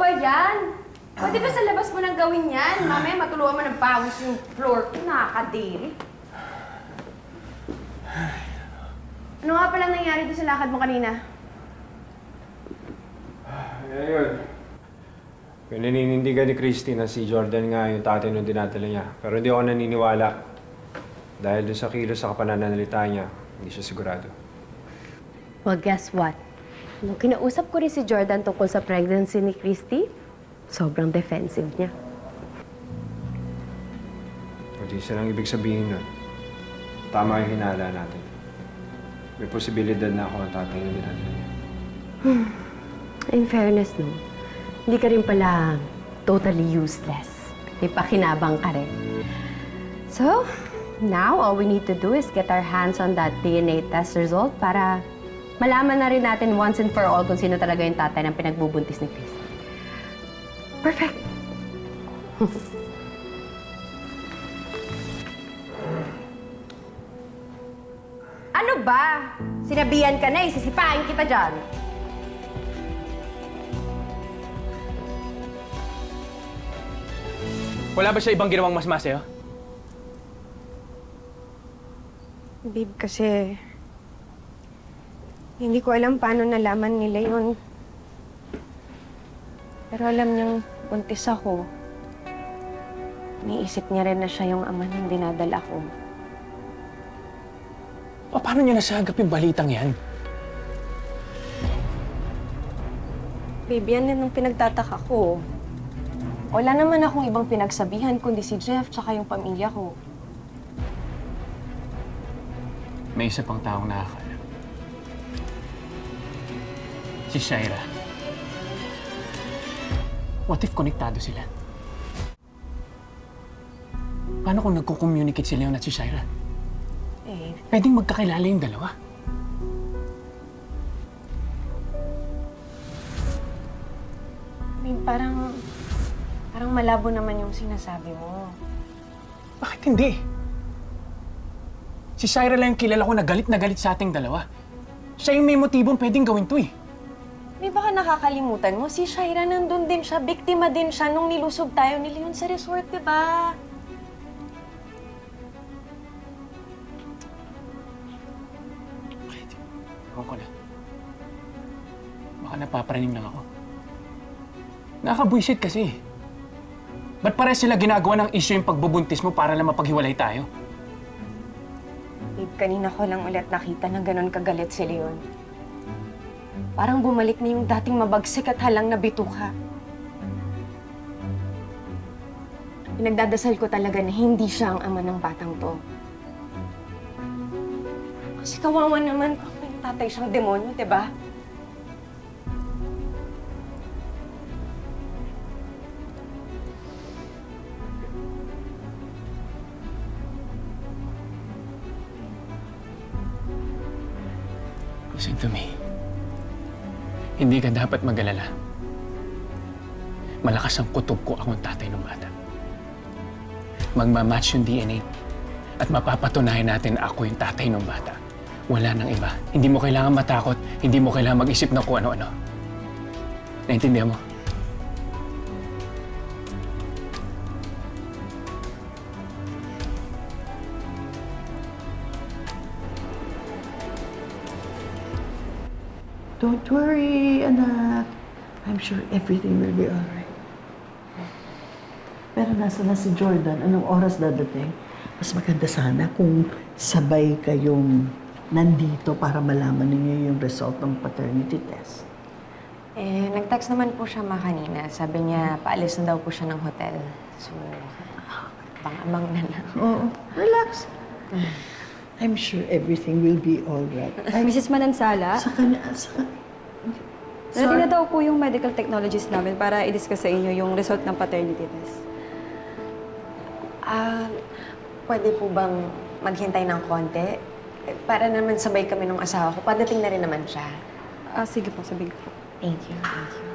ba yan? Pwede ba sa labas mo nang gawin yan? Mamaya matuluan mo ng pawis yung floor ko. Nakakadiri. Ano nga palang nangyari doon sa lakad mo kanina? Ayun. Pinaninindigan ni Christy na si Jordan nga yung tatay nung dinadala niya. Pero hindi ako naniniwala. Dahil dun sa kilos sa pananalita niya, hindi siya sigurado. Well, guess what? Nung kinausap ko rin si Jordan tungkol sa pregnancy ni Christy, sobrang defensive niya. Pwede silang ibig sabihin nun. Tama yung hinala natin. May posibilidad na ako ang tatay nung dinadala niya. In fairness, no, hindi ka rin pala totally useless. May pakinabang ka rin. So, now all we need to do is get our hands on that DNA test result para malaman na rin natin once and for all kung sino talaga yung tatay ng pinagbubuntis ni Chris. Perfect! Ano ba? Sinabihan ka na eh, sisipain kita dyan. Wala ba siya ibang ginawang mas sa'yo? Babe, kasi hindi ko alam paano nalaman nila yun. Pero alam niyang buntis ako. Niisip niya rin na siya yung ama ng dinadala ko. Paano niya nasagap yung balitang yan? Babe, yan din ang pinagtataka ko. Wala naman akong ibang pinagsabihan kundi si Jeff tsaka yung pamilya ko. May isa pang taong nakakaalam. Si Shaira. What if konektado sila? Paano kung nagko-communicate si Leon at si Shaira? Eh, Pwedeng magkakilala yung dalawa. babe, parang malabo naman yung sinasabi mo. Bakit hindi? Si Shaira lang yung kilala ko na galit sa ating dalawa. Siya yung may motibong pwedeng gawin to eh. May baka nakakalimutan mo, si Shaira nandun din siya, biktima din siya nung nilusob tayo ni Leon sa resort, di ba? Ewan ko na. Baka napaparaning lang ako. Nakakabwisit kasi. Ba't pare sila ginagawa ng issue yung pagbubuntis mo para lang mapaghiwalay tayo? Babe, kanina ko lang ulit nakita na ganun kagalit si Leon. Parang bumalik na yung dating mabagsik at halang na bituka. Pinagdadasal ko talaga na hindi siya ang ama ng batang to. Kasi kawawa naman kung may tatay siyang demonyo, diba? Listen to me. Hindi ka dapat mag-alala. Malakas ang kutob ko akong tatay ng bata. Magmamatch yung DNA at mapapatunayan natin na ako yung tatay ng bata. Wala nang iba. Hindi mo kailangan matakot, hindi mo kailangan mag-isip ng kung ano-ano. Naintindihan mo? Don't worry, anak. I'm sure everything will be alright. Pero nasa na si Jordan? Anong oras dadating? Mas maganda sana kung sabay kayong nandito para malaman ninyo yung result ng paternity test. Eh, nag-text naman po siya kanina. Sabi niya, paalis na daw po siya ng hotel. So, pang-amang na lang. Oo, relax. I'm sure everything will be alright. Mrs. Manansala, Sa kanya, ready na daw po yung medical technologies namin para i-discuss sa inyo yung result ng paternity test. Pwede po bang maghintay ng konti? Para naman sabay kami ng asawa ko. Padating na rin naman siya. Sige po, sabihin ko po. Thank you, thank you.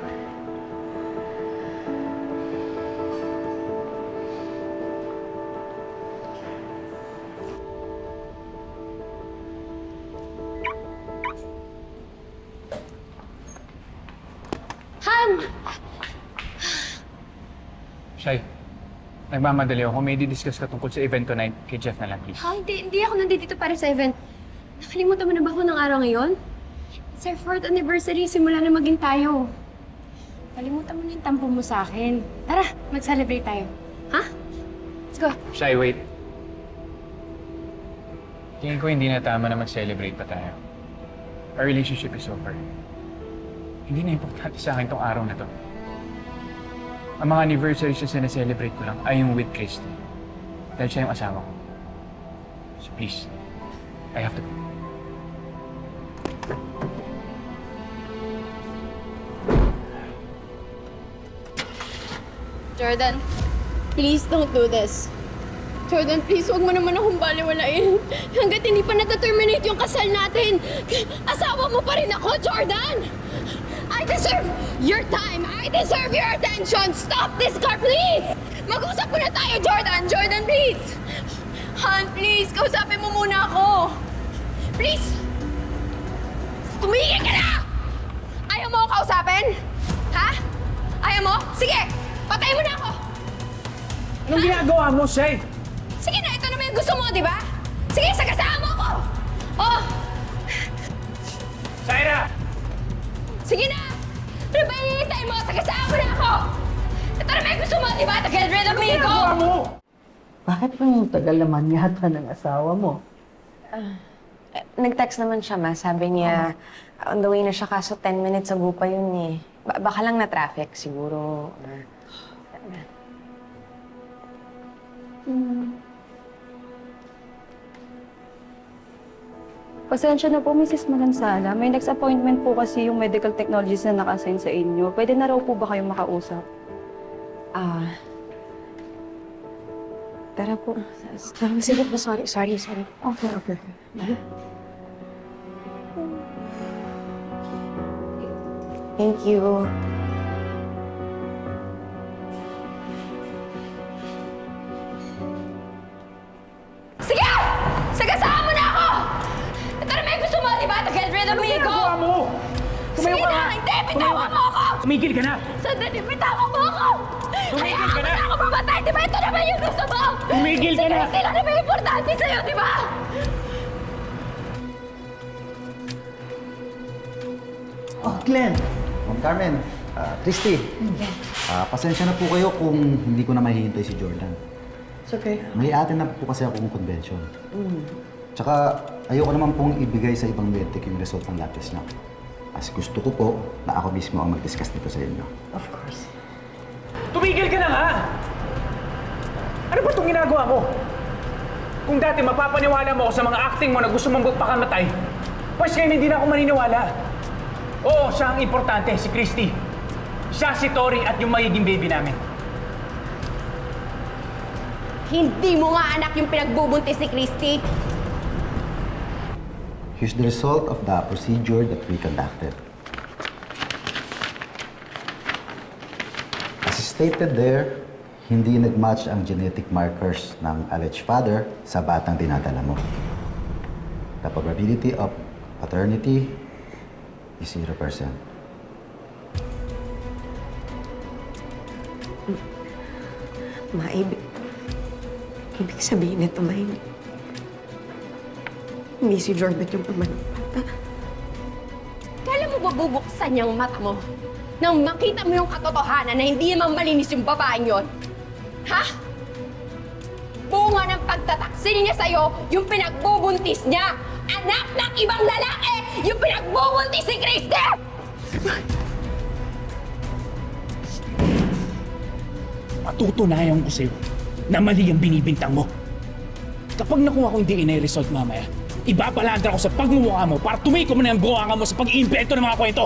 Nagmamadali ako. May di-discuss ka tungkol sa event tonight kay Jeff na lang, please. Ha? Hindi ako nandito para sa event. Nakalimutan mo na ba ako ng araw ngayon? It's our 4th anniversary, simula na maging tayo. Kalimutan mo na yung tampo mo sa akin. Tara, mag-celebrate tayo. Ha? Let's go. Shy, wait. Tingin ko hindi na tama na mag-celebrate pa tayo. Our relationship is over. Hindi na importante sa akin tong araw na to. Ang mga anniversaries na sinaselebrate ko lang ay yung with Christy. Dahil siya yung asawa ko. So please, I have to go. Jordan, please don't do this. Jordan, please, huwag mo naman akong baliwalain. Hanggat hindi pa nata-terminate yung kasal natin, asawa mo pa rin ako, Jordan! I deserve your time! I deserve your attention! Stop this car, please! Mag-usap muna tayo, Jordan! Jordan, please! Han, please, kausapin mo muna ako! Please! Tumigil ka na! Ayaw mo ako kausapin? Ha? Ayaw mo? Sige! Patayin mo na ako! Anong ginagawa mo, Shay? Sige na, ito naman yung gusto mo, di ba? Sige, sagasaan mo ako! Oh! Shaira! Sige na! Ano ba hihintayin mo? Sagasaan mo na ako! Ito naman yung gusto mo, di ba? To get rid of me, go! mo? Bakit ang tagal naman yata ng asawa mo? Nag-text naman siya, ma. Sabi niya, on the way na siya, kaso 10 minutes ago pa yun eh. Baka lang na-traffic siguro. Pasensya na po, Mrs. Magansala. May next appointment po kasi yung medical technologist na naka-assign sa inyo. Pwede na raw po ba kayong makausap? Tara po. Sige po, sorry. Okay, okay. Thank you. Sige! Sagasaan mo na ako! Ito naman yung gusto mo, di ba? To get rid of me, go! mo? Sige na! Hindi! Bitawan mo ako! Tumigil ka na! Sandali, bitawan mo ako! Tumigil Hayaan ka mo na! na ako mamatay, di ba? Ito naman yung gusto mo! Tumigil ka na! Sila naman yung importante sa'yo, di ba? Oh, Glenn. Ma'am Carmen, Christy, pasensya na po kayo kung hindi ko na mahihintay si Jordan. It's okay. May atin na po kasi akong convention. Tsaka ayoko naman pong ibigay sa ibang medtech yung result ng lab test niya. Kasi gusto ko po na ako mismo ang mag-discuss nito sa inyo. Of course. Tumigil ka na nga! Ano ba itong ginagawa mo? Kung dati mapapaniwala mo ako sa mga acting mo na gusto mong magpakamatay, pues ngayon hindi na ako maniniwala. Oo, siya ang importante, si Christy. Siya si Tori at yung magiging baby namin. Hindi mo nga anak yung pinagbubuntis ni Christy. Here's the result of the procedure that we conducted. As stated there, hindi nag-match ang genetic markers ng alleged father sa batang dinadala mo. The probability of paternity is 0%. Ma, ibig sabihin nito, ma, hindi si Jordan yung pamanong bata. Kailan mo ba bubuksan yung mata mo? Nang makita mo yung katotohanan na hindi naman malinis yung babaeng yon? Ha? Bunga ng pagtataksil niya sa'yo, yung pinagbubuntis niya. Anak ng ibang lalaki, yung pinagbubuntis si Christy! Patutunayan ko sa'yo na mali ang binibintang mo. Kapag nakuha ko yung DNA result mamaya, ibabalandra ko sa pagmumukha mo para tumikom na ang buwangan mo sa pag-iimbento ng mga kwento.